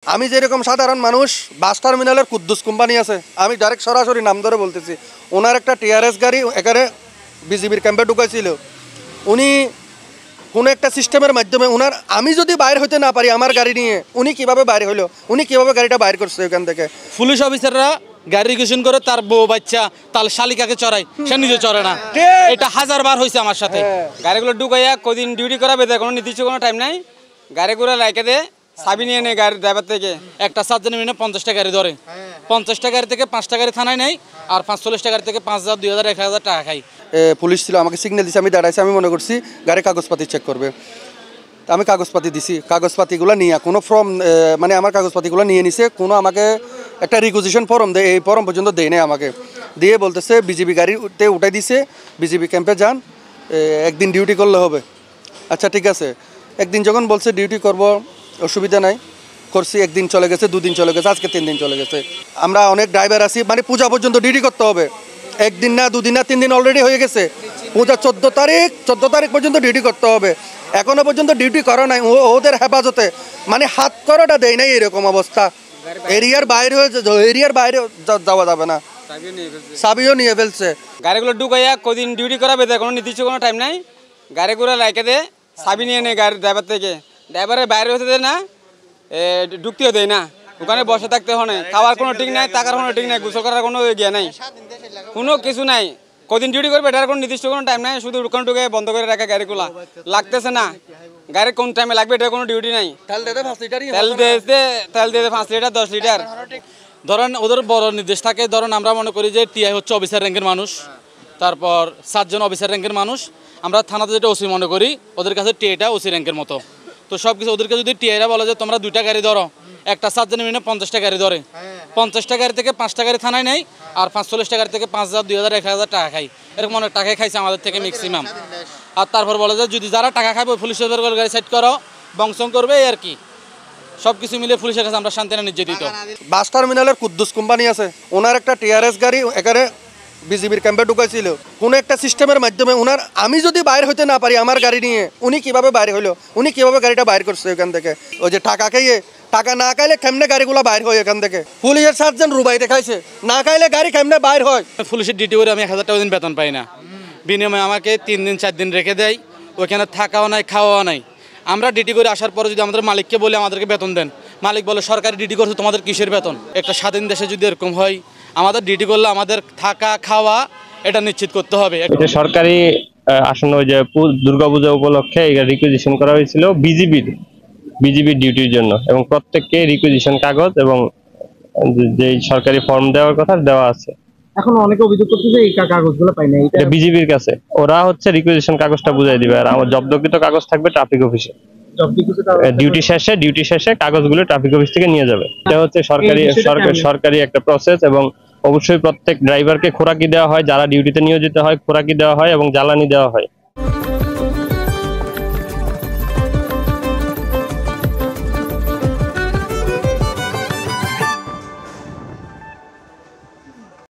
আমি যেরকম সাধারণ মানুষ, বাস টার্মিনালের কুদ্দুস কোম্পানি আছে, আমি ডাইরেক্ট সরাসরি নাম ধরে বলতেছি, ওনার একটা টিআরএস গাড়ি এখানে বিজিবির ক্যাম্পে ঢুকাইছিল। উনি কোনো একটা সিস্টেমের মাধ্যমে ওনার, আমি যদি বাইর হইতে না পারি আমার গাড়ি নিয়ে, উনি কিভাবে বাইর হইলো, উনি কিভাবে গাড়িটা বাইর করছে ওখান থেকে। পুলিশ অফিসাররা গাড়ি রিকুয়েশন করে তার বউ বাচ্চা তার শালিকাকে চড়ায়, সে নিজে চড়ে না। এটা হাজারবার হয়েছে আমার সাথে। গাড়িগুলো ঢুকাইয়া কদিন ডিউটি করাবে, কোনো নির্দিষ্ট কোনো টাইম নাই। গাড়িগুলো লাইকে দে চাবি নিয়ে নেয় গাড়ির ড্রাইভার থেকে। একটা সাতজনের মিনিমাম 50টা গাড়ি ধরে, 50টা গাড়ি থেকে 5টা গাড়ি থানায় নেয়, আর 45টা গাড়ি থেকে 5,000, 2,000, 1,000 টাকা খাই। পুলিশ ছিল, আমাকে সিগন্যাল দিচ্ছে, আমি দাঁড়াইছি, আমি মনে করছি গাড়ির কাগজপাতি চেক করবে। আমি কাগজপাতি দিছি, কাগজপাতিগুলো নিয়ে কোনো ফর্ম, মানে আমার কাগজপাতিগুলো নিয়ে নিছে, কোনো আমাকে একটা রিকুইজিশন ফর্ম দেয়, এই ফর্ম পর্যন্ত দেয় নেই আমাকে। দিয়ে বলতেছে বিজিবি গাড়িতে উঠাই দিছে, বিজিবি ক্যাম্পে যান, একদিন ডিউটি করলে হবে। আচ্ছা ঠিক আছে, একদিন যখন বলছে ডিউটি করব, অসুবিধা নাই, করছি। একদিন চলে গেছে, 2 দিন চলে গেছে, আজকে 3 দিন চলে গেছে। আমরা অনেক ড্রাইভার আছি, মানে পূজা পর্যন্ত ডিউটি করতে হবে। 1 দিন না, 2 দিন না, 3 দিন অলরেডি হয়ে গেছে। পূজা 14 তারিখ পর্যন্ত ডিউটি করতে হবে, এখনো পর্যন্ত ডিউটি করা নাই। ওদের হেফাজতে মানে হাত করাটা দেয় নাই, এরকম অবস্থা। এরিয়ার বাইরে যাওয়া যাবে না, চাবিও নিয়ে ফেলছে। গাড়িগুলো ঢুকাইয়া কদিন ডিউটি করাবে, কোনো নির্দিষ্ট কোনো টাইম নাই। গাড়িগুলো লাইকে দে চাবি নিয়ে নেয় গাড়ির ড্রাইভার থেকে। ড্রাইভারের বাইরে হতে দেয় না, ঢুকতেও দেয় না। ওখানে বসে থাকতে হয়, খাওয়ার কোনো ঠিক নাই, টাকার কোনো ঠিক নাই, গোসল করার কোনো ইয়ে নাই, কোনো কিছু নাই। কদিন ডিউটি করবে এটার কোনো নির্দিষ্ট কোনো টাইম নাই। শুধু ওখানে ঢুকে বন্ধ করে রাখা গাড়িগুলা, লাগতেছে না। গাড়ি কোন টাইমে লাগবে এটার কোনো ডিউটি নাই। তেল দিয়ে 5 লিটার 10 লিটার। ধরেন ওদের বড় নির্দেশ থাকে, ধরেন আমরা মনে করি যে টিআই হচ্ছে অফিসার র্যাঙ্কের মানুষ, তারপর 7 জন অফিসার র্যাঙ্কের মানুষ। আমরা থানাতে যেটা ওসি মনে করি, ওদের কাছে টিআইটা ওসি র্যাঙ্কের মতো। তো সব কিছু ওদেরকে যদি টিআইরা বলে যে তোমরা 2টা গাড়ি ধরো, একটা 7 জনের মিনিমাম 50টা গাড়ি ধরে, 50টা গাড়ি থেকে 5টা গাড়ি থানায় নেয়, আর 45টা গাড়ি থেকে 5,000, 2,000, 1,000 টাকা খাই। এরকম অনেক টাকাই খাইছে আমাদের থেকে ম্যাক্সিমাম। আর তারপর বলে যে যদি যারা টাকা খাবে পুলিশ গাড়ি সাইড করো, বংশং করবে, এই আর কি। সব কিছু মিলে পুলিশের কাছে আমরা শান্তি না নির্যাতিত। বাস টার্মিনালের কুদ্দুস কোম্পানি আছে, ওনার একটা টিআরএস গাড়ি এখানে বিজিবির ক্যাম্পে ঢুকাইছিল। কোনো একটা সিস্টেমের মাধ্যমে ওনার, আমি যদি বাইর হইতে না পারি আমার গাড়ি নিয়ে, উনি কিভাবে বাইর হইলো, উনি কিভাবে গাড়িটা বাইর করছে ওখান থেকে। ওই যে টাকা খাইয়ে, টাকা না খাইলে কেমনে গাড়িগুলো বাইর হয় এখান থেকে। পুলিশের 7 জন রুবাই দেখাইছে, না খাইলে গাড়ি কেমনে বাইর হয়। পুলিশের ডিউটি করে আমি 1,000 টাকা দিন বেতন পাই না, বিনিময়ে আমাকে 3 দিন 4 দিন রেখে দেয়, ওইখানে থাকাও নাই, খাওয়াও নাই। আমরা ডিউটি করে আসার পরে যদি আমাদের মালিককে বলে আমাদেরকে বেতন দেন, মালিক বলে সরকারি ডিউটি করছে, তোমাদের কিসের বেতন। একটা স্বাধীন দেশে যদি এরকম হয়, আমাদের ডিউটি করলে আমাদের থাকা খাওয়া এটা নিশ্চিত করতে হবে। এটা সরকারি আসন্ন যে দুর্গাপূজা উপলক্ষে রিকুইজিশন করা হয়েছিল বিজিবির ডিউটির জন্য, এবং প্রত্যেককে রিকুইজিশন কাগজ এবং যে সরকারি ফর্ম দেওয়ার কথা দেওয়া আছে। এখন অনেকে অভিযোগ করতেছে এই কাগজগুলো পাই না, এটা বিজিবির কাছে। ওরা হচ্ছে রিকুইজিশন কাগজটা বুঝাই দিবে, আর আমার জব্দকৃত কাগজ থাকবে ট্রাফিক অফিসে। ডিউটি শেষে কাগজগুলো ট্রাফিক অফিস থেকে নিয়ে যাবে। এটা হচ্ছে সরকারি একটা প্রসেস, এবং অবশ্যই প্রত্যেক ড্রাইভারকে খোরাকি দেওয়া হয়, যারা ডিউটিতে নিয়োজিত হয় খোরাকি দেওয়া হয় এবং জ্বালানি দেওয়া হয়।